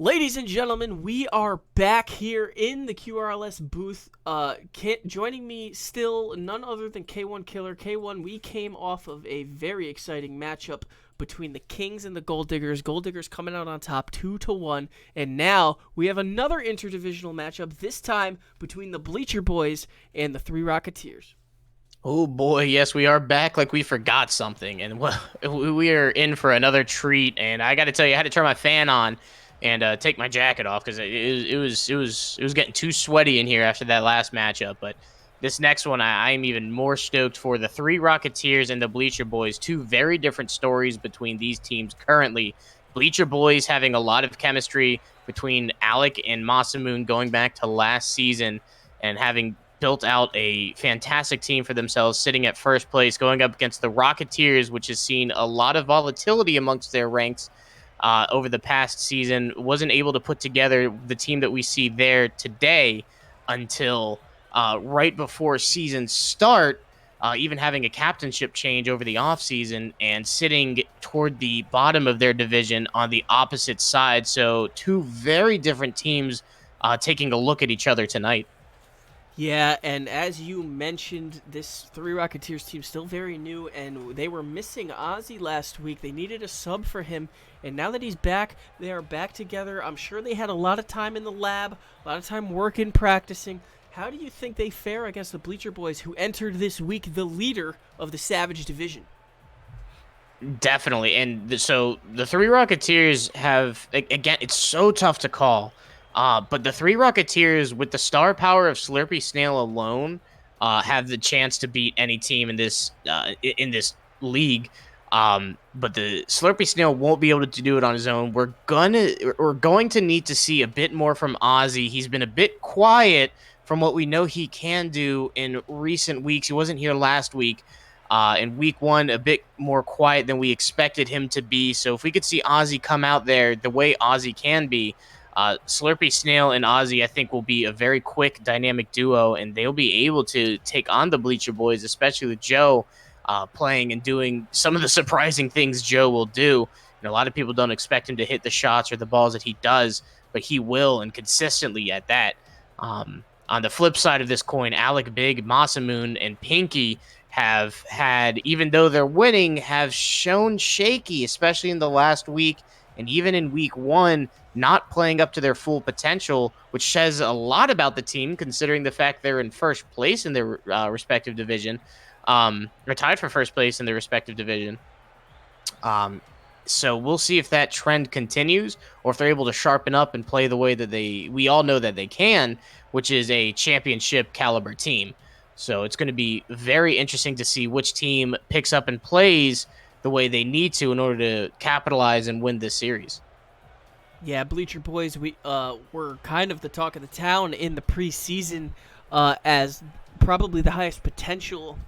Ladies and gentlemen, we are back here in the QRLS booth. Joining me still none other than K1 Killer. K1, we came off of a very exciting matchup between the Kings and the Gold Diggers. Gold Diggers coming out on top 2-1, and now we have another interdivisional matchup, this time between the Bleacher Boys and the Three Rocketeers. Oh boy, yes, we are back like we forgot something, and well, we are in for another treat. And I got to tell you, I had to turn my fan on and take my jacket off because it was getting too sweaty in here after that last matchup. But this next one, I am even more stoked for. The Three Rocketeers and the Bleacher Boys. Two very different stories between these teams currently. Bleacher Boys having a lot of chemistry between Alec and Masamoon going back to last season, and having built out a fantastic team for themselves, sitting at first place, going up against the Rocketeers, which has seen a lot of volatility amongst their ranks over the past season. Wasn't able to put together the team that we see there today until right before season start, even having a captainship change over the offseason and sitting toward the bottom of their division on the opposite side. So two very different teams taking a look at each other tonight. Yeah, and as you mentioned, this Three Rocketeers team still very new, and they were missing Ozzy last week. They needed a sub for him, and now that he's back, they are back together. I'm sure they had a lot of time in the lab, a lot of time working, practicing. How do you think they fare against the Bleacher Boys, who entered this week the leader of the Savage Division? Definitely. And so the Three Rocketeers have, again, it's so tough to call. But the Three Rocketeers, with the star power of Slurpysnail alone, have the chance to beat any team in this league. But the Slurpysnail won't be able to do it on his own. We're going to need to see a bit more from Ozzy. He's been a bit quiet from what we know he can do in recent weeks. He wasn't here last week. In week one, a bit more quiet than we expected him to be. So if we could see Ozzy come out there the way Ozzy can be, Slurpysnail and Ozzy, I think, will be a very quick, dynamic duo, and they'll be able to take on the Bleacher Boys, especially with Joe playing and doing some of the surprising things Joe will do. A lot of people don't expect him to hit the shots or the balls that he does, but he will, and consistently at that. On the flip side of this coin, Alec Big, Masamoon, and Pinky have had, even though they're winning, have shown shaky, especially in the last week, and even in week one, not playing up to their full potential, which says a lot about the team, considering the fact they're in first place in their respective division, or tied for first place in their respective division. So we'll see if that trend continues, or if they're able to sharpen up and play the way that we all know that they can, which is a championship caliber team. So it's going to be very interesting to see which team picks up and plays the way they need to in order to capitalize and win this series. Yeah, Bleacher Boys, we were kind of the talk of the town in the preseason as probably the highest potential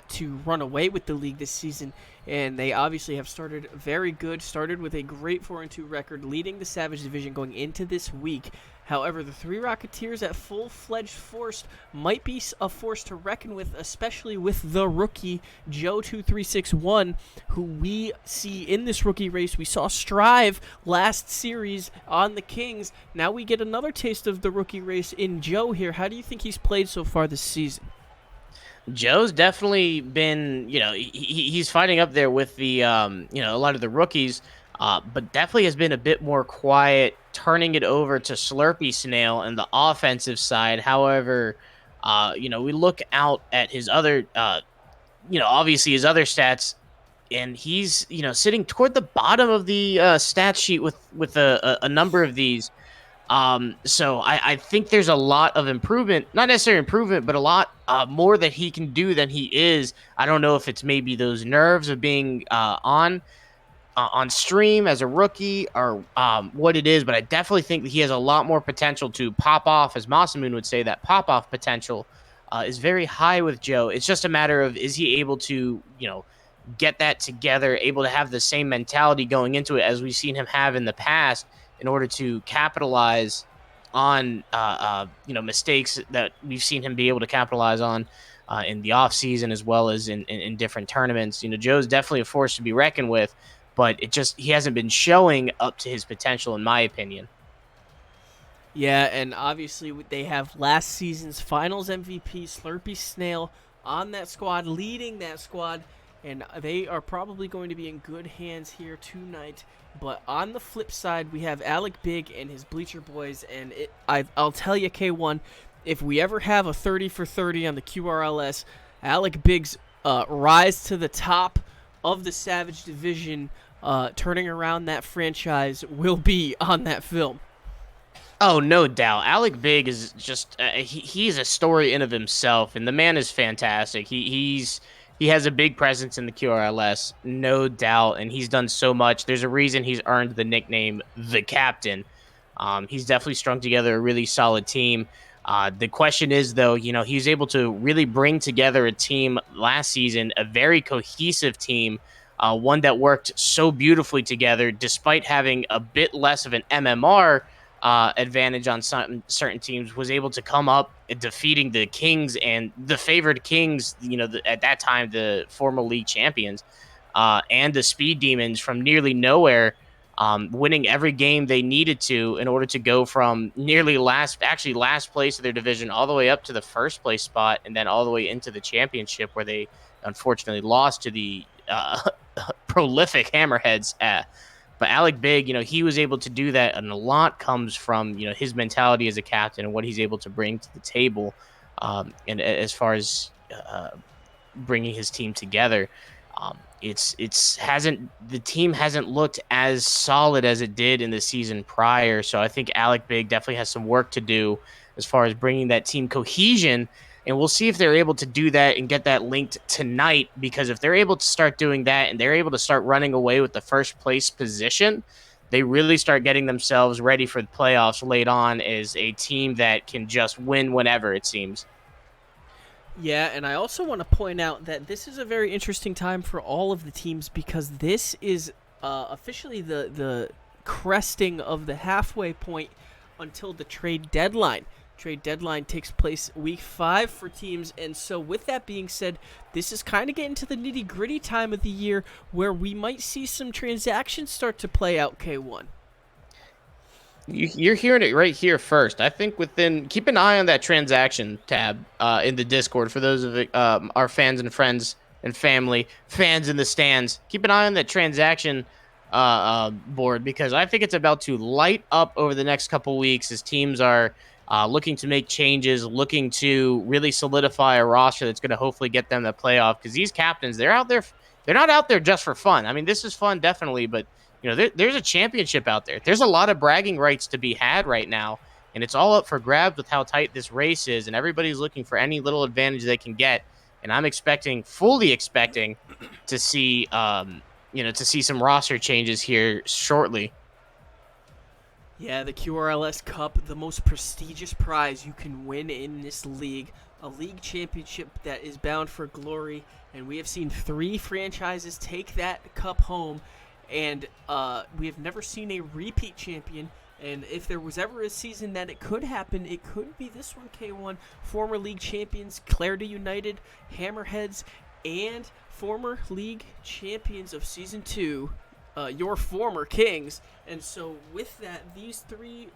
to run away with the league this season, and they obviously have started very good, started with a great 4-2 record, leading the Savage Division going into this week. However, the Three Rocketeers at full-fledged force might be a force to reckon with, especially with the rookie Joe2361, who we see in this rookie race. We saw strive last series on the Kings. Now we get another taste of the rookie race in Joe here. How do you think he's played so far this season? Joe's definitely been, he's fighting up there with the, a lot of the rookies, but definitely has been a bit more quiet, turning it over to Slurpysnail and the offensive side. However, we look out at his other, obviously his other stats, and he's, sitting toward the bottom of the stat sheet with a number of these. So I think there's a lot of improvement, not necessarily improvement, but a lot more that he can do than he is. I don't know if it's maybe those nerves of being on stream as a rookie or what it is, but I definitely think that he has a lot more potential to pop off, as Masamoon would say. That pop off potential is very high with Joe. It's just a matter of, is he able to, get that together, able to have the same mentality going into it as we've seen him have in the past, in order to capitalize on mistakes that we've seen him be able to capitalize on in the off season, as well as in different tournaments. Joe's definitely a force to be reckoned with, but he hasn't been showing up to his potential, in my opinion. Yeah, and obviously they have last season's Finals MVP Slurpysnail on that squad, leading that squad, and they are probably going to be in good hands here tonight. But on the flip side, we have Alec Big and his Bleacher Boys, and I'll tell you, K1, if we ever have a 30 for 30 on the QRLS, Alec Big's rise to the top of the Savage Division, turning around that franchise, will be on that film. Oh, no doubt. Alec Big is just he's a story in of himself, and the man is fantastic. He has a big presence in the QRLS, no doubt, and he's done so much. There's a reason he's earned the nickname the Captain. He's definitely strung together a really solid team. The question is, though, he was able to really bring together a team last season, a very cohesive team, one that worked so beautifully together, despite having a bit less of an MMR advantage on certain teams, was able to come up defeating the Kings and the favored Kings, at that time, the former league champions, and the Speed Demons from nearly nowhere, winning every game they needed to in order to go from nearly last place of their division all the way up to the first place spot, and then all the way into the championship, where they unfortunately lost to the prolific Hammerheads. But Alec Big, he was able to do that, and a lot comes from, his mentality as a captain and what he's able to bring to the table, and as far as bringing his team together. The team hasn't looked as solid as it did in the season prior, so I think Alec Big definitely has some work to do as far as bringing that team cohesion. And we'll see if they're able to do that and get that linked tonight, because if they're able to start doing that and they're able to start running away with the first place position, they really start getting themselves ready for the playoffs late on as a team that can just win whenever, it seems. Yeah, and I also want to point out that this is a very interesting time for all of the teams, because this is officially the cresting of the halfway point until the trade deadline. Trade deadline takes place week 5 for teams, and so with that being said, this is kind of getting to the nitty-gritty time of the year where we might see some transactions start to play out, K1. You're hearing it right here first. I think keep an eye on that transaction tab in the Discord for those of our fans and friends and family, fans in the stands. Keep an eye on that transaction board, because I think it's about to light up over the next couple weeks as teams are looking to make changes, looking to really solidify a roster that's going to hopefully get them the playoff. Because these captains, they're out there. They're not out there just for fun. I mean, this is fun, definitely, but there's a championship out there. There's a lot of bragging rights to be had right now, and it's all up for grabs with how tight this race is, and everybody's looking for any little advantage they can get. And I'm fully expecting to see, some roster changes here shortly. Yeah, the QRLS Cup, the most prestigious prize you can win in this league, a league championship that is bound for glory, and we have seen 3 franchises take that cup home, and we have never seen a repeat champion. And if there was ever a season that it could happen, it could be this one, K1. Former league champions Clarity United, Hammerheads, and former league champions of Season 2, your former Kings. And so with that, these 3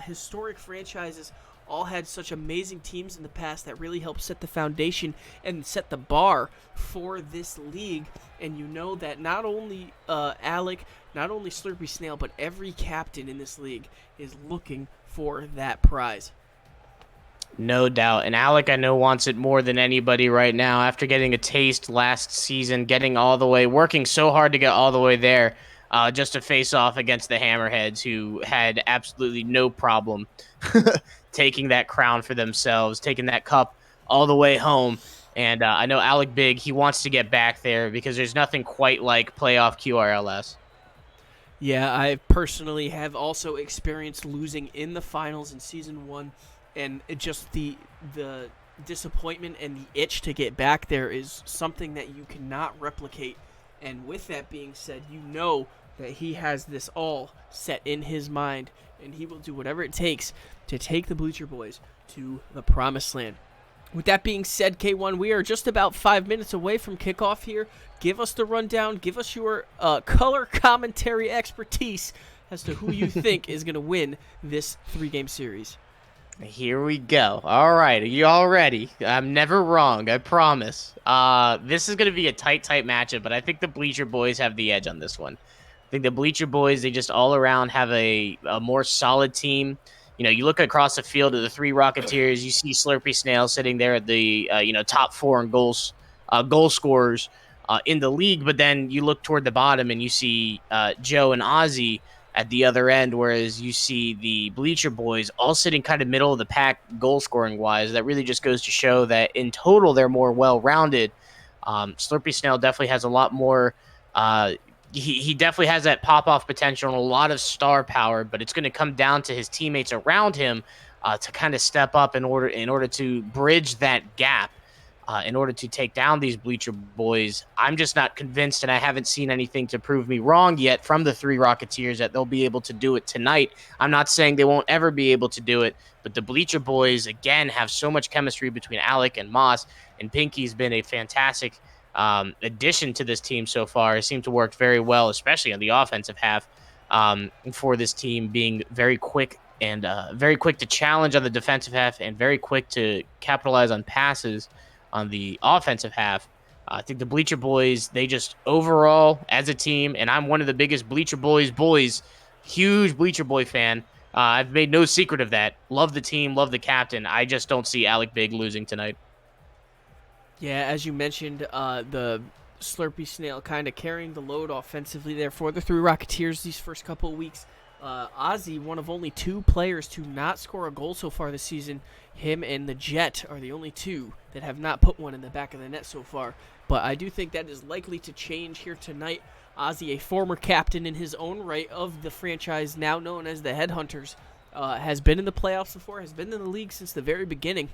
historic franchises all had such amazing teams in the past that really helped set the foundation and set the bar for this league. And you know that not only Alec, not only Slurpysnail, but every captain in this league is looking for that prize. No doubt. And Alec, I know, wants it more than anybody right now after getting a taste last season, working so hard to get all the way there, just to face off against the Hammerheads, who had absolutely no problem taking that crown for themselves, taking that cup all the way home. And I know Alec Big, he wants to get back there because there's nothing quite like playoff QRLS. Yeah, I personally have also experienced losing in the finals in Season 1, and just the disappointment and the itch to get back there is something that you cannot replicate. And with that being said, you know that he has this all set in his mind, and he will do whatever it takes to take the Bleacher Boys to the promised land. With that being said, K1, we are just about 5 minutes away from kickoff here. Give us the rundown. Give us your color commentary expertise as to who you think is going to win this 3-game series. Here we go. All right, are you all ready? I'm never wrong, I promise. This is going to be a tight matchup, but I think the Bleacher Boys have the edge on this one. I think the Bleacher Boys, they just all around have a more solid team. You know, you look across the field of the Three Rocketeers, you see Slurpysnail sitting there at the top 4 in goal scorers in the league, but then you look toward the bottom and you see Joe and Ozzy at the other end, whereas you see the Bleacher Boys all sitting kind of middle of the pack goal scoring wise. That really just goes to show that in total they're more well rounded. Slurpysnail definitely has a lot more. He definitely has that pop off potential and a lot of star power, but it's going to come down to his teammates around him to kind of step up in order to bridge that gap. In order to take down these Bleacher Boys. I'm just not convinced, and I haven't seen anything to prove me wrong yet from the Three Rocketeers that they'll be able to do it tonight. I'm not saying they won't ever be able to do it, but the Bleacher Boys, again, have so much chemistry between Alec and Moss, and Pinky's been a fantastic addition to this team so far. It seemed to work very well, especially on the offensive half, for this team being very quick and very quick to challenge on the defensive half and very quick to capitalize on passes on the offensive half. I think the Bleacher Boys, they just overall as a team, and I'm one of the biggest Bleacher Boys, huge Bleacher Boy fan. I've made no secret of that. Love the team, love the captain. I just don't see Alec Big losing tonight. Yeah, as you mentioned, the Slurpysnail kind of carrying the load offensively there for the Three Rocketeers these first couple of weeks. Ozzy, one of only 2 players to not score a goal so far this season. Him and the Jet are the only 2 that have not put one in the back of the net so far. But I do think that is likely to change here tonight. Ozzy, a former captain in his own right of the franchise now known as the Headhunters, has been in the playoffs before, has been in the league since the very beginning,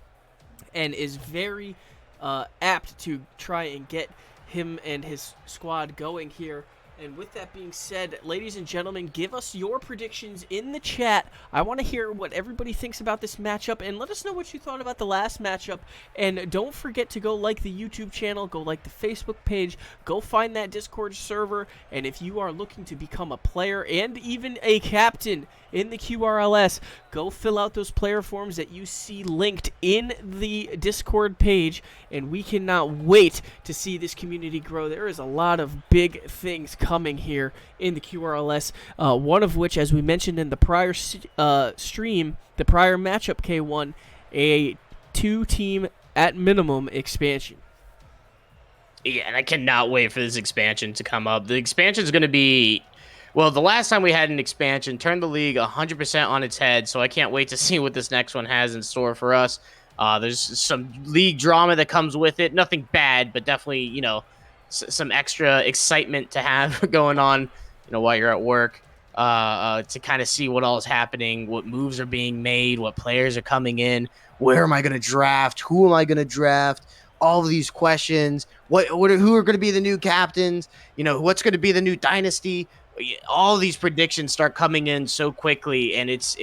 and is very apt to try and get him and his squad going here. And with that being said, ladies and gentlemen, give us your predictions in the chat. I want to hear what everybody thinks about this matchup, and let us know what you thought about the last matchup. And don't forget to go like the YouTube channel, go like the Facebook page, go find that Discord server, and if you are looking to become a player and even a captain in the QRLS, go fill out those player forms that you see linked in the Discord page, and we cannot wait to see this community grow. There is a lot of big things coming here in the QRLS, one of which, as we mentioned in the prior stream, the prior matchup K1, a 2-team at minimum expansion. Yeah, and I cannot wait for this expansion to come up. The expansion is going to be, well, the last time we had an expansion turned the league 100% on its head, so I can't wait to see what this next one has in store for us. There's some league drama that comes with it. Nothing bad, but definitely, you know, some extra excitement to have going on, you know, while you're at work, to kind of see what all is happening, what moves are being made, what players are coming in, where am I going to draft, who am I going to draft, all of these questions, who are going to be the new captains, you know, what's going to be the new dynasty. All these predictions start coming in so quickly, and it's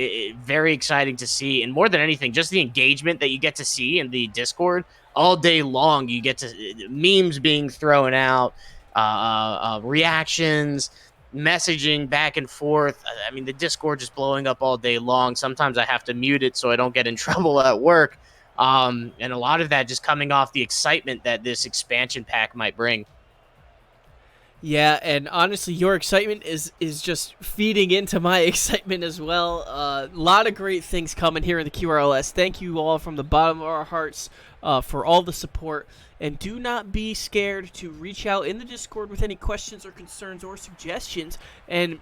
very exciting to see. And more than anything, just the engagement that you get to see in the Discord all day long. You get to memes being thrown out, reactions, messaging back and forth. I mean, the Discord just blowing up all day long. Sometimes I have to mute it so I don't get in trouble at work. And a lot of that just coming off the excitement that this expansion pack might bring. Yeah, and honestly, your excitement is just feeding into my excitement as well. A lot of great things coming here in the QRLS. Thank you all from the bottom of our hearts for all the support. And do not be scared to reach out in the Discord with any questions or concerns or suggestions. And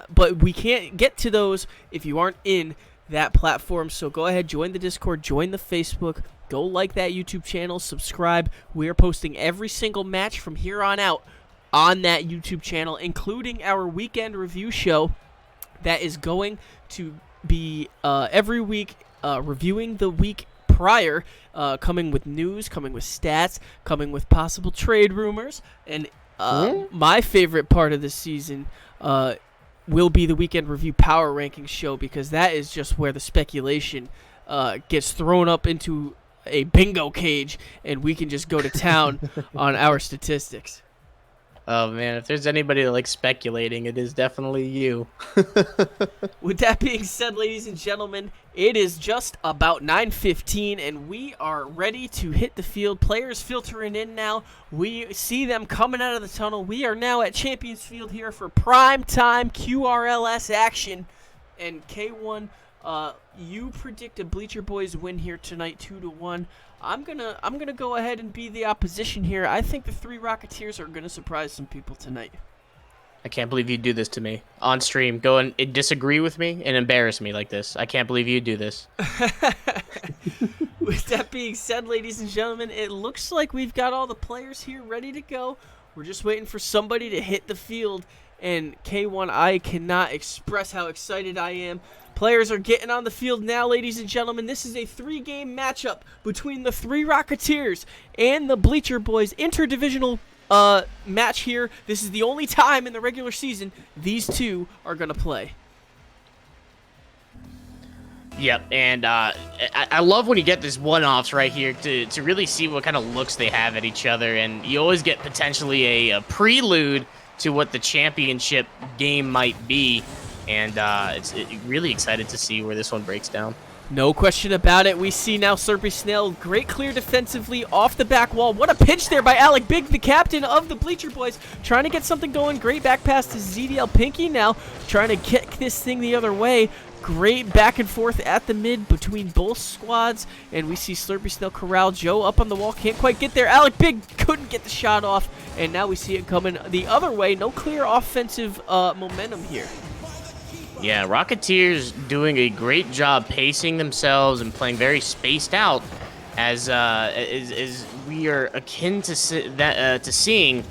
but we can't get to those if you aren't in that platform. So go ahead, join the Discord, join the Facebook, go like that YouTube channel, subscribe. We are posting every single match from here on out on that YouTube channel, including our weekend review show that is going to be every week reviewing the week prior, coming with news, coming with stats, coming with possible trade rumors, and my favorite part of this season will be the weekend review power rankings show, because that is just where the speculation gets thrown up into a bingo cage, and we can just go to town on our statistics. Oh man, if there's anybody that likes speculating, it is definitely you. With that being said, ladies and gentlemen, it is just about 9:15, and we are ready to hit the field. Players filtering in now. We see them coming out of the tunnel. We are now at Champions Field here for prime time QRLS action. And K1, you predict a Bleacher Boys win here tonight, 2-1. I'm gonna go ahead and be the opposition here. I think the Three Rocketeers are gonna surprise some people tonight. I can't believe you do this to me on stream. Go and disagree with me and embarrass me like this. I can't believe you do this. With that being said, ladies and gentlemen, it looks like we've got all the players here ready to go. We're just waiting for somebody to hit the field. And K1, I cannot express how excited I am. Players are getting on the field now, ladies and gentlemen. This is a 3-game matchup between the Three Rocketeers and the Bleacher Boys. Interdivisional match here. This is the only time in the regular season these two are going to play. Yep, and I love when you get this one-offs right here to really see what kind of looks they have at each other, and you always get potentially a prelude to what the championship game might be, and it's really excited to see where this one breaks down. No question about it. We see now Slurpysnail, great clear defensively off the back wall. What a pitch there by Alec Big, the captain of the Bleacher Boys, trying to get something going. Great back pass to ZDL Pinky now, trying to kick this thing the other way. Great back and forth at the mid between both squads, and we see Slurpysnail corral Joe up on the wall, can't quite get there. Alec Big couldn't get the shot off, and now we see it coming the other way. No clear offensive momentum here. Yeah, Rocketeers doing a great job pacing themselves and playing very spaced out, as we are akin to seeing,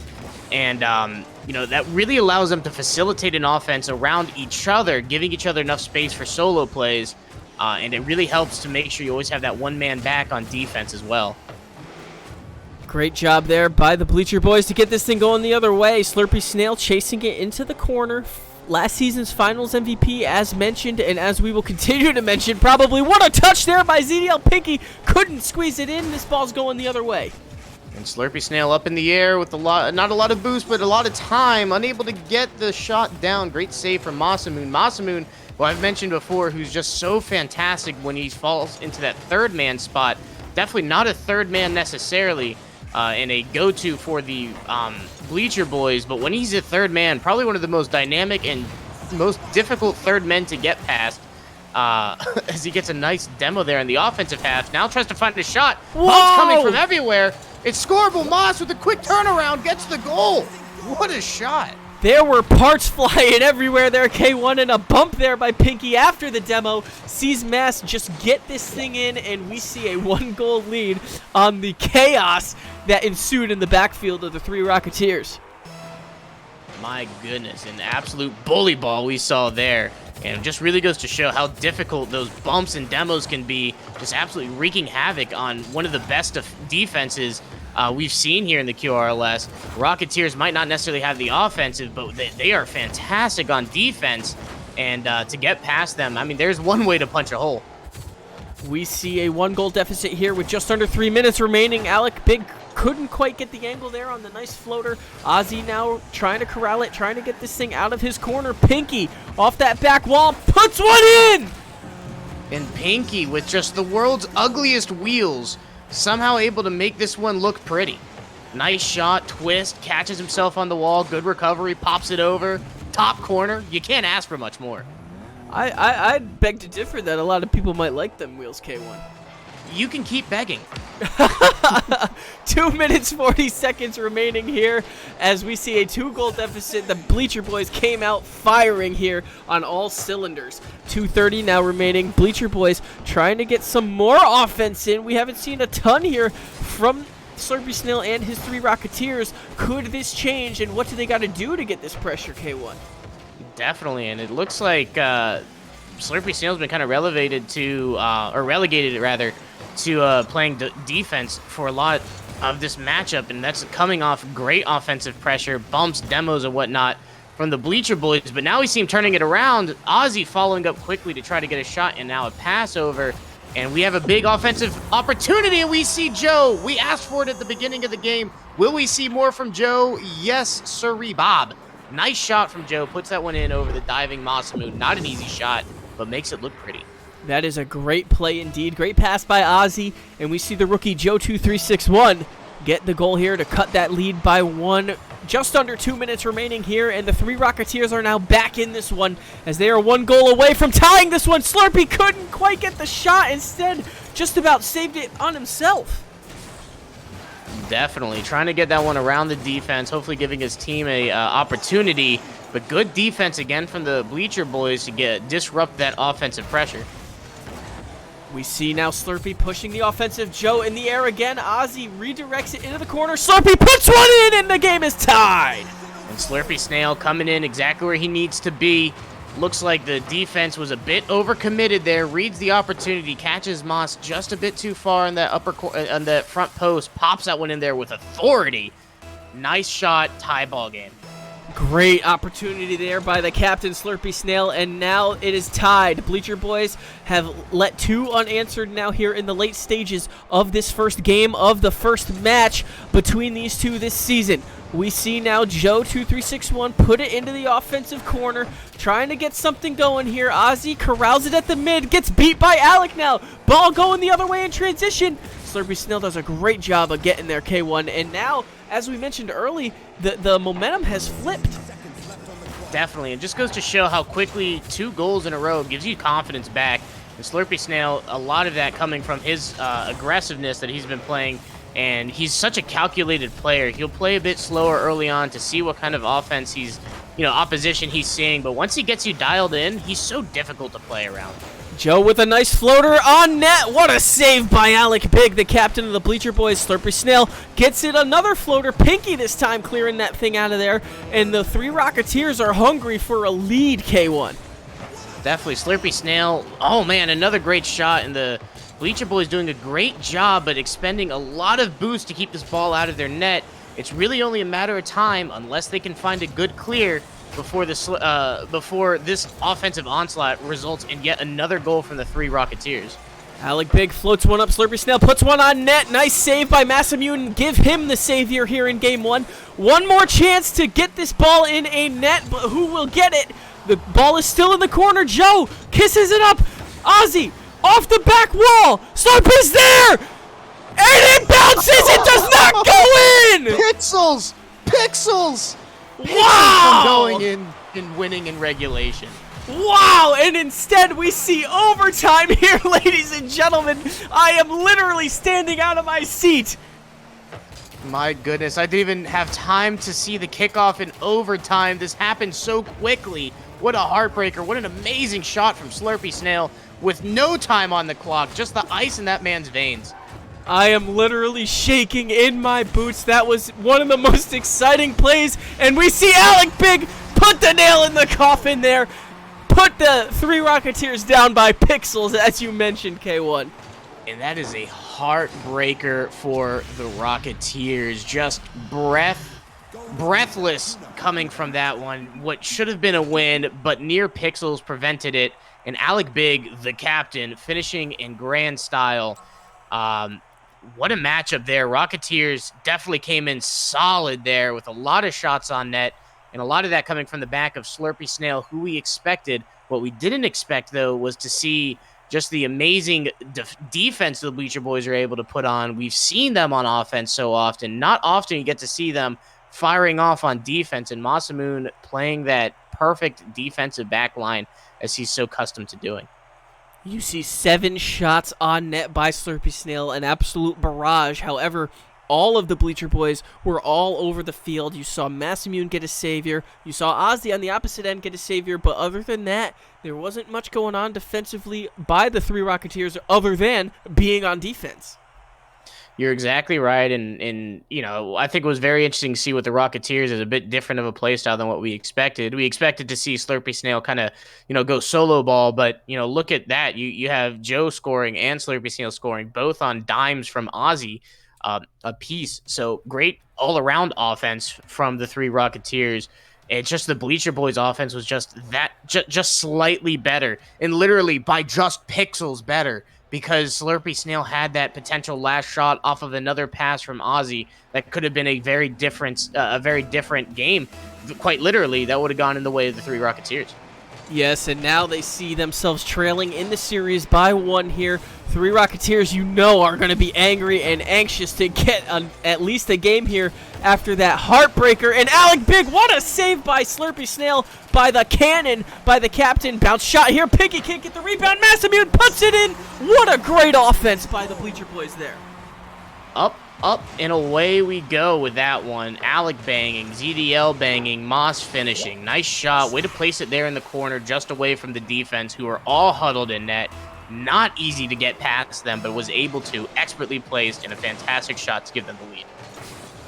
and you know, that really allows them to facilitate an offense around each other, giving each other enough space for solo plays, and it really helps to make sure you always have that one-man back on defense as well. Great job there by the Bleacher Boys to get this thing going the other way. Slurpysnail chasing it into the corner. Last season's finals MVP, as mentioned, and as we will continue to mention, probably. What a touch there by ZDL Pinky. Couldn't squeeze it in. This ball's going the other way. And Slurpysnail up in the air with not a lot of boost, but a lot of time, unable to get the shot down. Great save from Masamune. Masamune, who I've mentioned before, who's just so fantastic when he falls into that third man spot. Definitely not a third man necessarily, and a go-to for the Bleacher Boys, but when he's a third man, probably one of the most dynamic and most difficult third men to get past, as he gets a nice demo there in the offensive half. Now tries to find a shot. Bumps coming from everywhere. It's scoreable. Moss with a quick turnaround gets the goal. What a shot. There were parts flying everywhere there, K1, and a bump there by Pinky after the demo. Sees Mass just get this thing in, and we see a 1-goal lead on the chaos that ensued in the backfield of the Three Rocketeers. My goodness, an absolute bully ball we saw there. And it just really goes to show how difficult those bumps and demos can be, just absolutely wreaking havoc on one of the best of defenses we've seen here in the QRLS. Rocketeers might not necessarily have the offensive, but they are fantastic on defense. And to get past them, I mean, there's one way to punch a hole. We see a 1-goal deficit here with just under 3 minutes remaining. Alec Big couldn't quite get the angle there on the nice floater. Ozzy now trying to corral it, trying to get this thing out of his corner. Pinky off that back wall, puts one in! And Pinky, with just the world's ugliest wheels, somehow able to make this one look pretty. Nice shot, twist, catches himself on the wall, good recovery, pops it over. Top corner, you can't ask for much more. I'd beg to differ that a lot of people might like them wheels, K1. You can keep begging. 2 minutes, 40 seconds remaining here as we see a 2-goal deficit. The Bleacher Boys came out firing here on all cylinders. 2:30 now remaining. Bleacher Boys trying to get some more offense in. We haven't seen a ton here from Slurpysnail and his Three Rocketeers. Could this change, and what do they got to do to get this pressure, K1? Definitely, and it looks like Slurpysnail's been kind of relegated to playing defense for a lot of this matchup, and that's coming off great offensive pressure, bumps, demos, and whatnot from the Bleacher Boys. But now we see him turning it around. Ozzy following up quickly to try to get a shot, and now a pass over. And we have a big offensive opportunity, and we see Joe. We asked for it at the beginning of the game. Will we see more from Joe? Yes, sirree, Bob. Nice shot from Joe. Puts that one in over the diving Masamune. Not an easy shot, but makes it look pretty. That is a great play indeed. Great pass by Ozzy, and we see the rookie Joe2361 get the goal here to cut that lead by one. Just under 2 minutes remaining here, and the Three Rocketeers are now back in this one as they are one goal away from tying this one. Slurpy couldn't quite get the shot. Instead, just about saved it on himself. Definitely trying to get that one around the defense, hopefully giving his team a opportunity. But good defense again from the Bleacher Boys to disrupt that offensive pressure. We see now Slurpy pushing the offensive Joe in the air again. Ozzy redirects it into the corner. Slurpy puts one in, and the game is tied. And Slurpysnail coming in exactly where he needs to be. Looks like the defense was a bit overcommitted there. Reads the opportunity, catches Moss just a bit too far in that on the front post. Pops that one in there with authority. Nice shot, tie ball game. Great opportunity there by the captain, Slurpysnail, and now it is tied. Bleacher Boys have let two unanswered now here in the late stages of this first game of the first match between these two this season. We see now Joe2361 put it into the offensive corner, trying to get something going here. Ozzy corrals it at the mid, gets beat by Alec now. Ball going the other way in transition. Slurpysnail does a great job of getting there, K1, and now, as we mentioned early, the momentum has flipped. Definitely. It just goes to show how quickly 2 goals in a row gives you confidence back. And Slurpysnail, a lot of that coming from his aggressiveness that he's been playing. And he's such a calculated player. He'll play a bit slower early on to see what kind of offense opposition he's seeing. But once he gets you dialed in, he's so difficult to play around. Joe with a nice floater on net. What a save by Alec Big, the captain of the Bleacher Boys. Slurpysnail gets it another floater. Pinky this time clearing that thing out of there. And the Three Rocketeers are hungry for a lead, K1. Definitely. Slurpysnail, oh man, another great shot. And the Bleacher Boys doing a great job at expending a lot of boost to keep this ball out of their net. It's really only a matter of time, unless they can find a good clear, before this offensive onslaught results in yet another goal from the Three Rocketeers. Alec Big floats one up. Slurpysnail puts one on net. Nice save by Masamune. Give him the savior here in game one. One more chance to get this ball in a net, but who will get it? The ball is still in the corner. Joe kisses it up. Ozzy off the back wall. Slurpy's there! And it bounces! It does not go in! Pixels! Pixels! Wow! From going in and winning in regulation. Wow! And instead we see overtime here, ladies and gentlemen. I am literally standing out of my seat. My goodness, I didn't even have time to see the kickoff in overtime. This happened so quickly. What a heartbreaker. What an amazing shot from Slurpysnail with no time on the clock. Just the ice in that man's veins. I am literally shaking in my boots. That was one of the most exciting plays. And we see Alec Big put the nail in the coffin there. Put the Three Rocketeers down by pixels, as you mentioned, K1. And that is a heartbreaker for the Rocketeers. Just breathless coming from that one. What should have been a win, but near pixels prevented it. And Alec Big, the captain, finishing in grand style. What a matchup there. Rocketeers definitely came in solid there with a lot of shots on net, and a lot of that coming from the back of Slurpysnail, who we expected. What we didn't expect, though, was to see just the amazing defense the Bleacher Boys are able to put on. We've seen them on offense so often. Not often you get to see them firing off on defense, and Masamune playing that perfect defensive back line as he's so accustomed to doing. You see 7 shots on net by Slurpysnail, an absolute barrage. However, all of the Bleacher Boys were all over the field. You saw Masamune get a savior. You saw Ozzy on the opposite end get a savior. But other than that, there wasn't much going on defensively by the Three Rocketeers other than being on defense. You're exactly right, and I think it was very interesting to see what the Rocketeers is a bit different of a play style than what we expected. We expected to see Slurpysnail kind of, go solo ball, but, look at that. You have Joe scoring and Slurpysnail scoring, both on dimes from Ozzy a piece. So great all-around offense from the Three Rocketeers. It's just the Bleacher Boys offense was just slightly better, and literally by just pixels better because Slurpysnail had that potential last shot off of another pass from Ozzy that could have been a very different game. Quite literally, that would have gone in the way of the Three Rocketeers. Yes, and now they see themselves trailing in the series by 1 here. Three Rocketeers, are going to be angry and anxious to get at least a game here after that heartbreaker. And Alec Big, what a save by Slurpysnail, by the cannon, by the captain. Bounce shot here. Piggy can't get the rebound. Massamune puts it in. What a great offense by the Bleacher Boys there. Up, and away we go with that one. Alec banging, ZDL banging, Moss finishing. Nice shot. Way to place it there in the corner, just away from the defense, who are all huddled in net. Not easy to get past them, but was able to. Expertly placed, and a fantastic shot to give them the lead.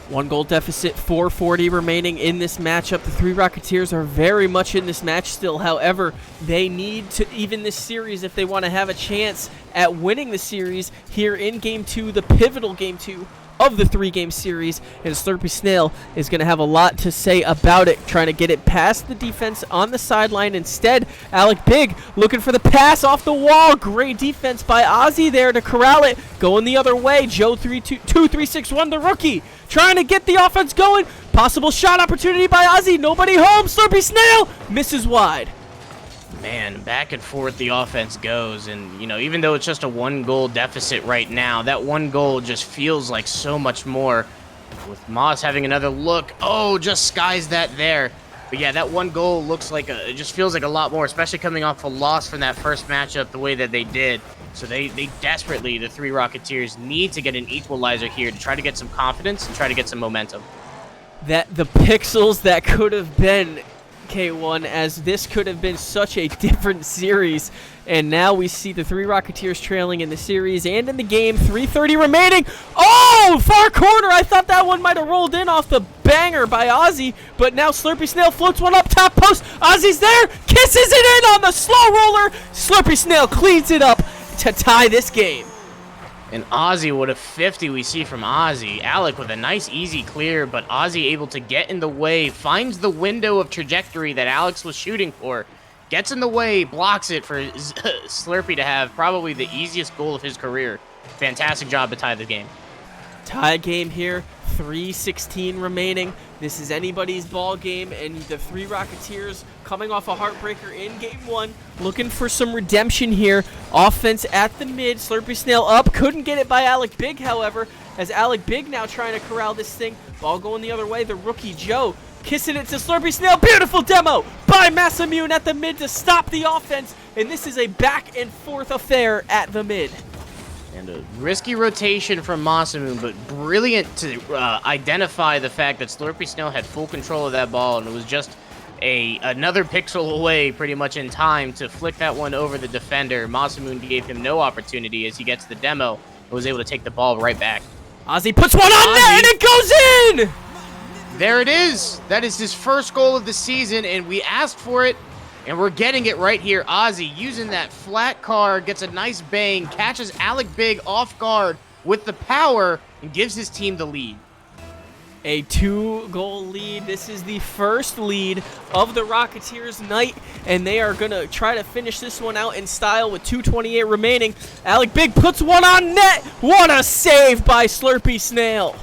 1 goal deficit, 4:40 remaining in this matchup. The Three Rocketeers are very much in this match still. However, they need to even this series if they want to have a chance at winning the series here in Game 2, the pivotal Game 2 of the 3-game series. And Slurpysnail is going to have a lot to say about it, trying to get it past the defense on the sideline. Instead, Alec Big looking for the pass off the wall. Great defense by Ozzy there to corral it. Going the other way, Joe 3-2-3-6-1, the rookie, trying to get the offense going. Possible shot opportunity by Ozzy. Nobody home. Slurpysnail misses wide. Man, back and forth the offense goes, and even though it's just a 1-goal deficit right now, that 1 goal just feels like so much more. With Moss having another look, just skies that there. But yeah, that 1 goal looks like it just feels like a lot more, especially coming off a loss from that first matchup the way that they did. So they desperately, the Three Rocketeers, need to get an equalizer here to try to get some confidence and try to get some momentum. That the pixels that could have been K1, as this could have been such a different series. And now we see the Three Rocketeers trailing in the series and in the game. 3:30 remaining. Oh, far corner. I thought that one might have rolled in off the banger by Ozzy, but now Slurpysnail floats one up top post. Ozzy's there, kisses it in on the slow roller. Slurpysnail cleans it up to tie this game. And Ozzy, what a 50 we see from Ozzy. Alec with a nice easy clear, but Ozzy able to get in the way, finds the window of trajectory that Alex was shooting for, gets in the way, blocks it for Slurpy to have probably the easiest goal of his career. Fantastic job to tie the game. Tie game here, 3:16 remaining. This is anybody's ball game, and the Three Rocketeers coming off a heartbreaker in Game 1, looking for some redemption here. Offense at the mid, Slurpysnail up, couldn't get it by Alec Big, however, as Alec Big now trying to corral this thing. Ball going the other way, the rookie Joe kissing it to Slurpysnail. Beautiful demo by Massamune at the mid to stop the offense, and this is a back and forth affair at the mid. And a risky rotation from Massamune, but brilliant to identify the fact that Slurpysnail had full control of that ball, and it was just another pixel away pretty much in time to flick that one over the defender. Massamune gave him no opportunity as he gets the demo and was able to take the ball right back. Ozzy puts one on net, and it goes in! There it is. That is his first goal of the season, and we asked for it. And we're getting it right here. Ozzy using that flat car, gets a nice bang, catches Alec Big off guard with the power, and gives his team the lead. A 2-goal lead. This is the first lead of the Rocketeers night, and they are going to try to finish this one out in style with 2:28 remaining. Alec Big puts one on net. What a save by Slurpysnail.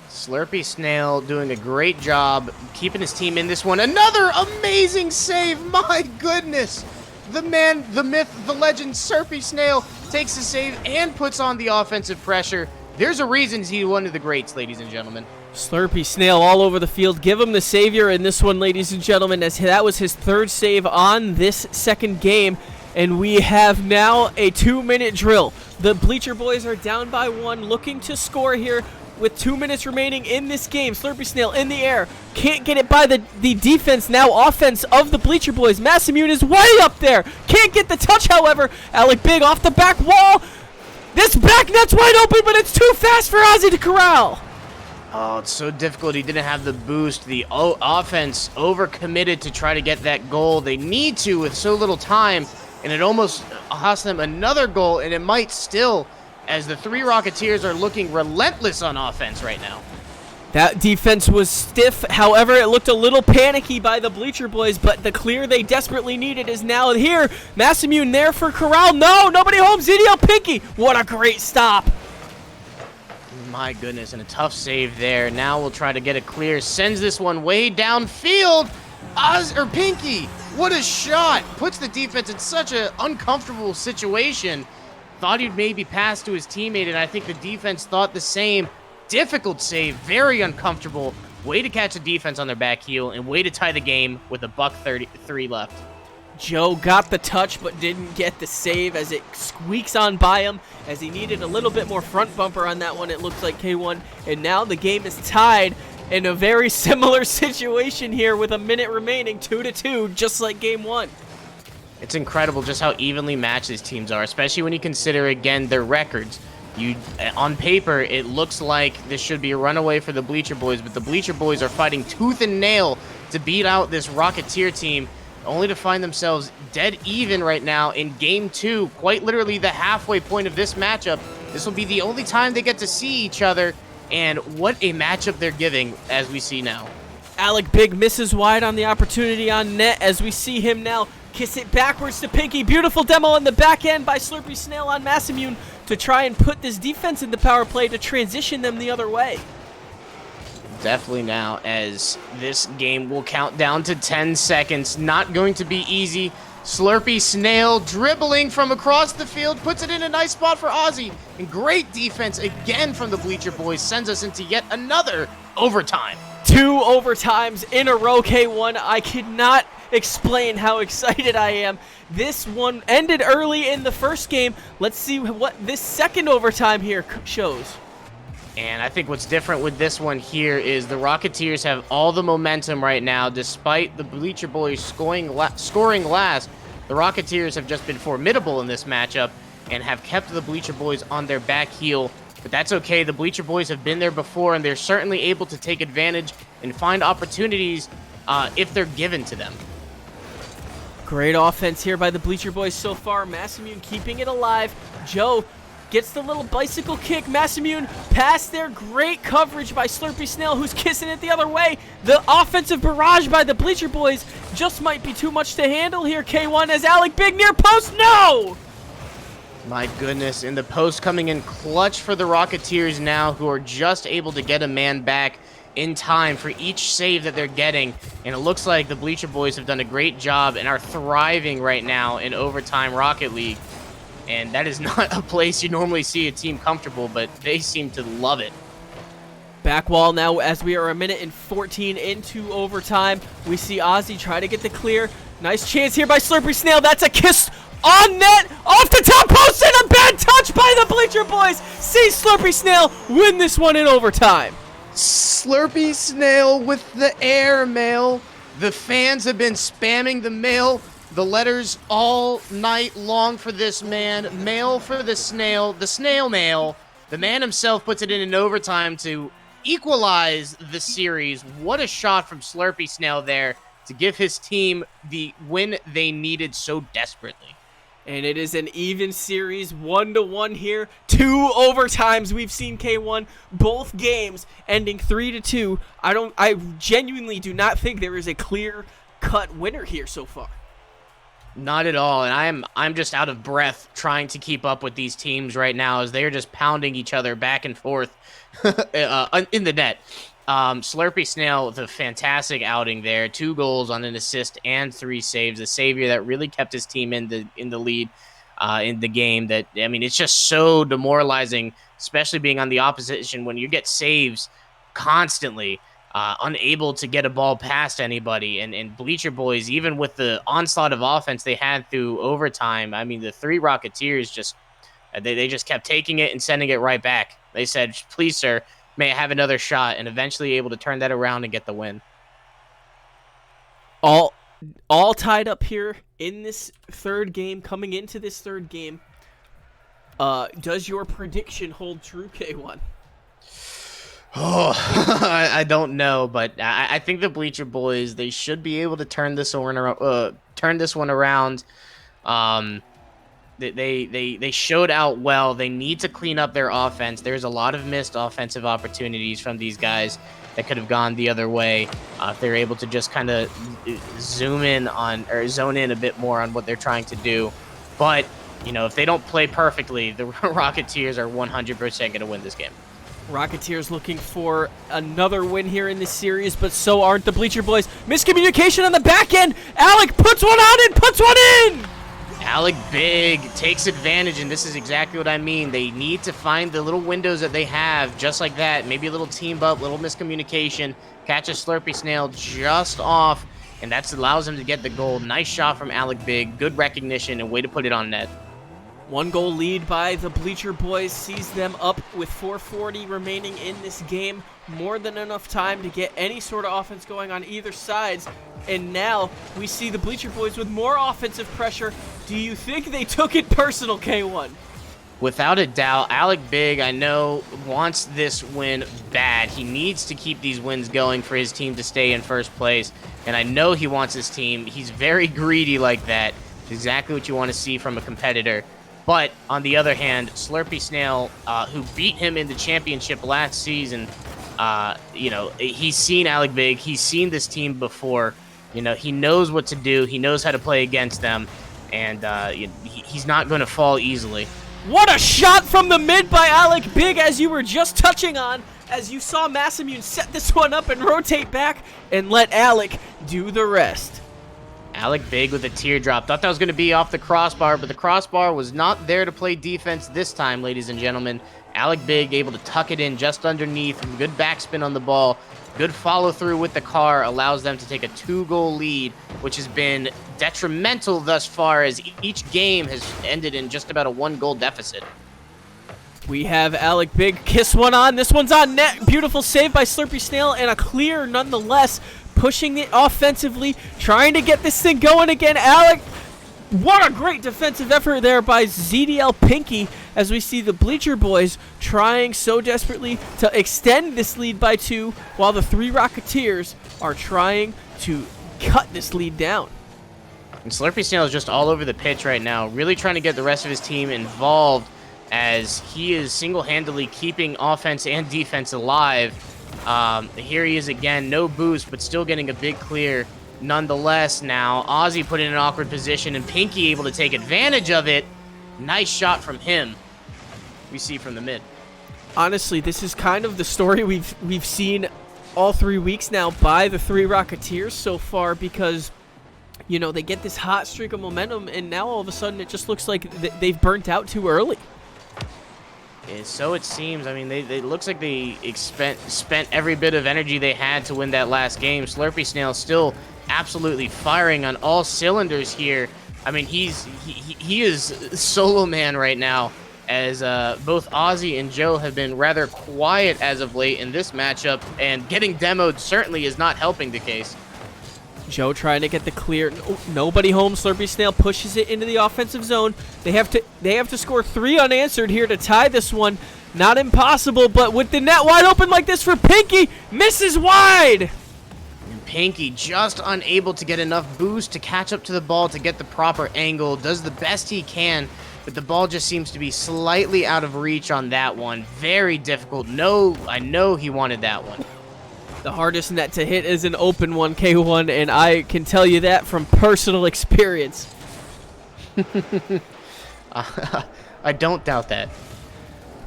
Slurpysnail doing a great job keeping his team in this one. Another amazing save. My goodness. The man, the myth, the legend, Slurpysnail takes the save and puts on the offensive pressure. There's a reason he's one of the greats, ladies and gentlemen. Slurpysnail all over the field. Give him the savior in this one, ladies and gentlemen, as that was his 3rd save on this 2nd game. And we have now a 2-minute drill. The Bleacher Boys are down by 1, looking to score here with 2 minutes remaining in this game. Slurpysnail in the air. Can't get it by the defense, now offense of the Bleacher Boys. Massamune is way up there. Can't get the touch, however. Alec Big off the back wall. This back net's wide open, but it's too fast for Ozzy to corral. Oh, it's so difficult. He didn't have the boost. The offense overcommitted to try to get that goal. They need to with so little time, and it almost cost them another goal, and it might still, as the Three Rocketeers are looking relentless on offense right now. That defense was stiff. However, it looked a little panicky by the Bleacher Boys, but the clear they desperately needed is now here. Massimune there for Corral. No, nobody home. ZDL Pinky. What a great stop. My goodness, and a tough save there. Now we'll try to get it clear. Sends this one way downfield. Pinky, what a shot. Puts the defense in such an uncomfortable situation. Thought he'd maybe pass to his teammate, and I think the defense thought the same. Difficult save, very uncomfortable. Way to catch the defense on their back heel, and way to tie the game with a $1:33 left. Joe got the touch but didn't get the save as it squeaks on by him, as he needed a little bit more front bumper on that one, it looks like, K1. And now the game is tied in a very similar situation here with a minute remaining, 2-2, just like game 1. It's incredible just how evenly matched these teams are, especially when you consider, again, their records. On paper, it looks like this should be a runaway for the Bleacher Boys, but the Bleacher Boys are fighting tooth and nail to beat out this Rocketeer team, only to find themselves dead even right now in Game 2, quite literally the halfway point of this matchup. This will be the only time they get to see each other, and what a matchup they're giving, as we see now. Alec Big misses wide on the opportunity on net, as we see him now kiss it backwards to Pinky. Beautiful demo on the back end by Slurpysnail on Massimune to try and put this defense in the power play to transition them the other way. Definitely now, as this game will count down to 10 seconds. Not going to be easy. Slurpysnail dribbling from across the field, puts it in a nice spot for Ozzy. And great defense again from the Bleacher Boys sends us into yet another overtime. 2 overtimes in a row, K1. I cannot explain how excited I am. This one ended early in the first game. Let's see what this second overtime here shows. And I think what's different with this one here is the Rocketeers have all the momentum right now. Despite the Bleacher Boys scoring last, the Rocketeers have just been formidable in this matchup and have kept the Bleacher Boys on their back heel. But that's okay. The Bleacher Boys have been there before, and they're certainly able to take advantage and find opportunities if they're given to them. Great offense here by the Bleacher Boys so far. Massimune keeping it alive. Joe gets the little bicycle kick. Massimune past there. Great coverage by Slurpysnail, who's kissing it the other way. The offensive barrage by the Bleacher Boys just might be too much to handle here, K1, as Alec Big near post. No! My goodness, and the post coming in clutch for the Rocketeers now, who are just able to get a man back in time for each save that they're getting. And it looks like the Bleacher Boys have done a great job and are thriving right now in Overtime Rocket League. And that is not a place you normally see a team comfortable, but they seem to love it. Back wall now as we are a minute and 14 into overtime. We see Ozzy try to get the clear. Nice chance here by Slurpysnail. That's a kiss on net, off the top post, and a bad touch by the Bleacher Boys. See Slurpysnail win this one in overtime. Slurpysnail with the air mail. The fans have been spamming the mail, the letters all night long for this man. Mail for the snail mail. The man himself puts it in overtime to equalize the series. What a shot from Slurpysnail there to give his team the win they needed so desperately. And it is an even series, 1-1 here. 2 overtimes we've seen, K1. Both games ending 3-2. I genuinely do not think there is a clear-cut winner here so far. Not at all, and I'm just out of breath trying to keep up with these teams right now as they are just pounding each other back and forth in the net. Slurpysnail with a fantastic outing there, 2 goals on an assist and 3 saves. A savior that really kept his team in the lead in the game. That, I mean, it's just so demoralizing, especially being on the opposition when you get saves constantly, unable to get a ball past anybody. And Bleacher Boys, even with the onslaught of offense they had through overtime, I mean, the Three Rocketeers just they just kept taking it and sending it right back. They said, "Please, sir, may I have another shot," and eventually able to turn that around and get the win. All tied up here in this third game, coming into this third game. Does your prediction hold true, K1? Oh, I don't know, but I think the Bleacher Boys, they should be able to turn this one around. They showed out well. They need to clean up their offense. There's a lot of missed offensive opportunities from these guys. that could have gone the other way if they're able to just kind of zoom in on or zone in a bit more on what they're trying to do. But, you know, if they don't play perfectly, the Rocketeers are 100% going to win this game. Rocketeers looking for another win here in this series, but so aren't the Bleacher Boys. Miscommunication on the back end. Alec puts one on and puts one in! Alec Big takes advantage, and this is exactly what I mean. They need to find the little windows that they have, just like that. Maybe a little team up, little miscommunication, catch a Slurpysnail just off, and that allows him to get the goal. Nice shot from Alec Big, good recognition, and way to put it on net. 1-goal lead by the Bleacher Boys sees them up with 4:40 remaining in this game. More than enough time to get any sort of offense going on either sides. And now we see the Bleacher Boys with more offensive pressure. Do you think they took it personal, K1? Without a doubt, Alec Big, I know, wants this win bad. He needs to keep these wins going for his team to stay in first place. And I know he wants his team. He's very greedy like that. It's exactly what you want to see from a competitor. But on the other hand, Slurpysnail, who beat him in the championship last season, you know, he's seen Alec Big. He's seen this team before. You know, he knows what to do. He knows how to play against them. And he's not going to fall easily. What a shot from the mid by Alec Big, as you were just touching on, as you saw Massimune set this one up and rotate back and let Alec do the rest. Alec Big with a teardrop. Thought that was going to be off the crossbar, but the crossbar was not there to play defense this time, ladies and gentlemen. Alec Big able to tuck it in just underneath. Good backspin on the ball. Good follow-through with the car allows them to take a 2-goal lead, which has been detrimental thus far, as each game has ended in just about a 1-goal deficit. We have Alec Big kiss one on. This one's on net. Beautiful save by Slurpysnail, and a clear nonetheless. Pushing it offensively, trying to get this thing going again. Alec, what a great defensive effort there by ZDL Pinky, as we see the Bleacher Boys trying so desperately to extend this lead by 2, while the Three Rocketeers are trying to cut this lead down. And Slurpysnail is just all over the pitch right now, really trying to get the rest of his team involved, as he is single-handedly keeping offense and defense alive. Here he is again, no boost, but still getting a big clear nonetheless. Now Ozzy put in an awkward position, and Pinky able to take advantage of it. Nice shot from him. We see from the mid. Honestly, this is kind of the story we've seen all 3 weeks now by the Three Rocketeers so far, because, you know, they get this hot streak of momentum, and now all of a sudden it just looks like they've burnt out too early. So it seems. I mean, they looks like they spent every bit of energy they had to win that last game. Slurpysnail still absolutely firing on all cylinders here. I mean, he is solo man right now, as both Ozzy and Joe have been rather quiet as of late in this matchup, and getting demoed certainly is not helping the case. Joe trying to get the clear. Nobody home. Slurpysnail pushes it into the offensive zone. They have to score 3 unanswered here to tie this one. Not impossible, but with the net wide open like this for Pinky, misses wide. Pinky just unable to get enough boost to catch up to the ball to get the proper angle. Does the best he can, but the ball just seems to be slightly out of reach on that one. Very difficult. No, I know he wanted that one. The hardest net to hit is an open one, K1, and I can tell you that from personal experience. I don't doubt that.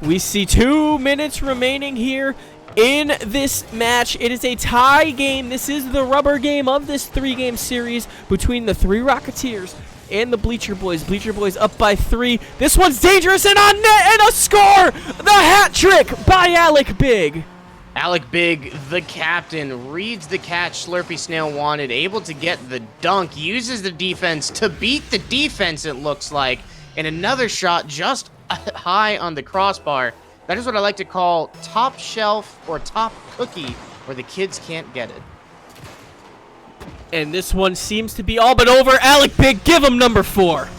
We see 2 minutes remaining here in this match. It is a tie game. This is the rubber game of this 3-game series between the Three Rocketeers and the Bleacher Boys. Bleacher Boys up by 3. This one's dangerous and on net, and a score! The hat trick by Alec Big. Alec Big, the captain, reads the catch Slurpysnail wanted, able to get the dunk, uses the defense to beat the defense, it looks like, and another shot just high on the crossbar. That is what I like to call top shelf or top cookie, where the kids can't get it. And this one seems to be all but over. Alec Big, give him number 4.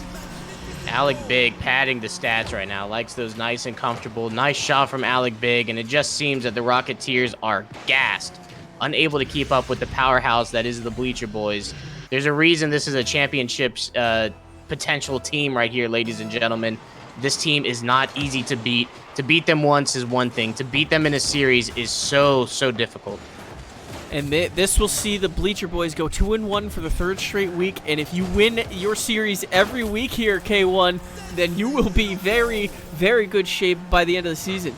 Alec Big padding the stats right now. Likes those nice and comfortable. Nice shot from Alec Big, and it just seems that the Rocketeers are gassed, unable to keep up with the powerhouse that is the Bleacher Boys. There's a reason this is a championship potential team right here, ladies and gentlemen. This team is not easy to beat. To beat them once is one thing. To beat them in a series is so difficult. And this will see the Bleacher Boys go 2-1 for the third straight week. And if you win your series every week here, K1, then you will be very, very good shape by the end of the season.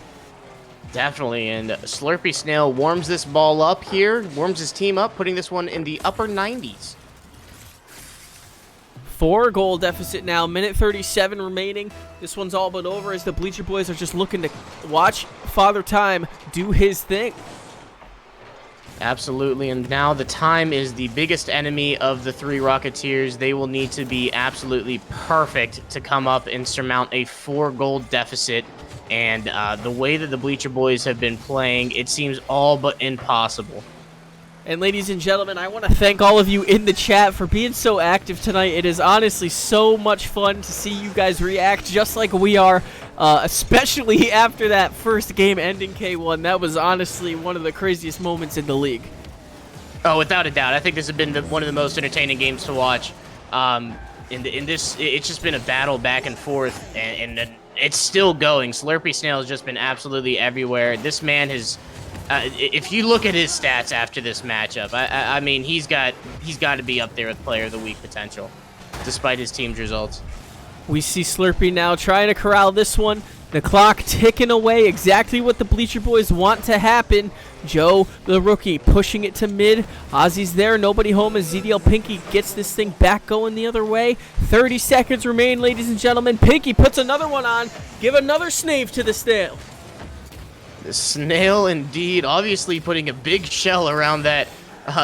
Definitely, and Slurpysnail warms this ball up here, warms his team up, putting this one in the upper 90s. 4-goal deficit now, minute 37 remaining. This one's all but over as the Bleacher Boys are just looking to watch Father Time do his thing. Absolutely, and now the time is the biggest enemy of the Three Rocketeers. They will need to be absolutely perfect to come up and surmount a 4-goal deficit. And the way that the Bleacher Boys have been playing, it seems all but impossible. And ladies and gentlemen, I want to thank all of you in the chat for being so active tonight. It is honestly so much fun to see you guys react just like we are, especially after that first game ending K1. That was honestly one of the craziest moments in the league. Oh, without a doubt. I think this has been one of the most entertaining games to watch. In this, it's just been a battle back and forth, and it's still going. Slurpysnail has just been absolutely everywhere. This man has... if you look at his stats after this matchup, I mean, he's got to be up there with Player of the Week potential, despite his team's results. We see Slurpy now trying to corral this one. The clock ticking away, exactly what the Bleacher Boys want to happen. Joe, the rookie, pushing it to mid. Ozzy's there, nobody home as ZDL Pinky gets this thing back going the other way. 30 seconds remain, ladies and gentlemen. Pinky puts another one on. Give another snave to the snail. The snail, indeed, obviously putting a big shell around that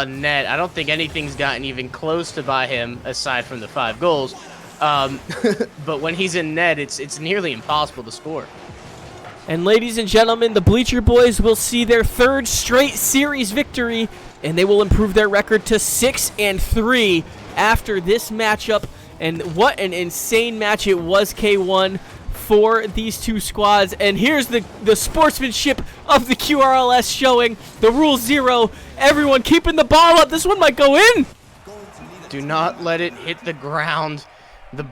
net. I don't think anything's gotten even close to by him, aside from the 5 goals. But when he's in net, it's nearly impossible to score. And ladies and gentlemen, the Bleacher Boys will see their 3rd straight series victory, and they will improve their record to 6-3 after this matchup. And what an insane match it was, K1, for these two squads. And here's the sportsmanship of the QRLS showing. The rule 0. Everyone keeping the ball up. This one might go in. Do not let it hit the ground. The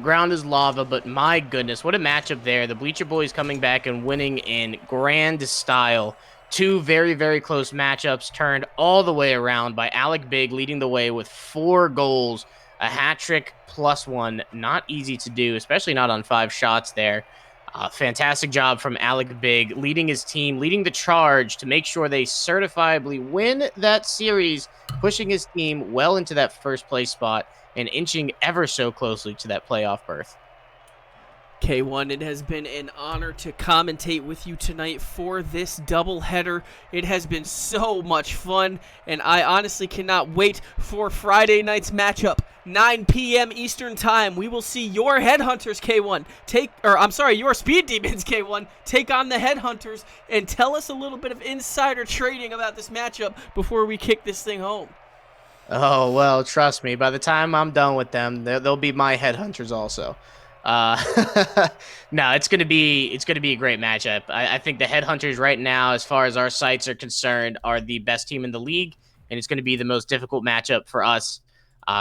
ground is lava, but my goodness, what a matchup there. The Bleacher Boys coming back and winning in grand style. 2 very, very close matchups turned all the way around by Alec Big leading the way with 4 goals, a hat trick plus 1. Not easy to do, especially not on 5 shots there. Fantastic job from Alec Big leading his team, leading the charge to make sure they certifiably win that series, pushing his team well into that first place spot and inching ever so closely to that playoff berth. K1, it has been an honor to commentate with you tonight for this doubleheader. It has been so much fun, and I honestly cannot wait for Friday night's matchup. 9 p.m. Eastern Time. We will see your Headhunters, K1, your Speed Demons, K1, take on the Headhunters, and tell us a little bit of insider trading about this matchup before we kick this thing home. Oh, well, trust me, by the time I'm done with them, they'll be my Headhunters also. No, it's gonna be a great matchup. I think the Headhunters right now, as far as our sites are concerned, are the best team in the league, and it's gonna be the most difficult matchup for us,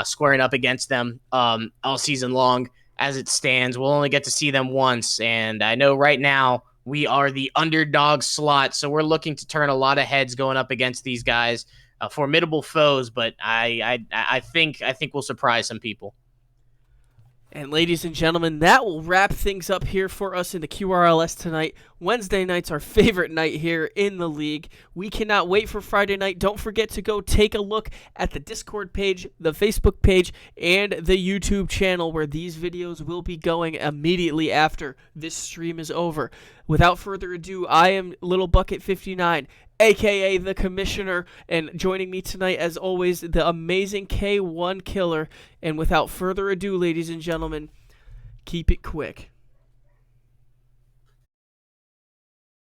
squaring up against them all season long. As it stands, we'll only get to see them once, and I know right now we are the underdog slot, so we're looking to turn a lot of heads going up against these guys. Formidable foes, but I think we'll surprise some people. And ladies and gentlemen, that will wrap things up here for us in the QRLS tonight. Wednesday night's our favorite night here in the league. We cannot wait for Friday night. Don't forget to go take a look at the Discord page, the Facebook page, and the YouTube channel where these videos will be going immediately after this stream is over. Without further ado, I am Little Bucket 59, aka the Commissioner, and joining me tonight, as always, the amazing K1 Killer. And without further ado, ladies and gentlemen, keep it quick.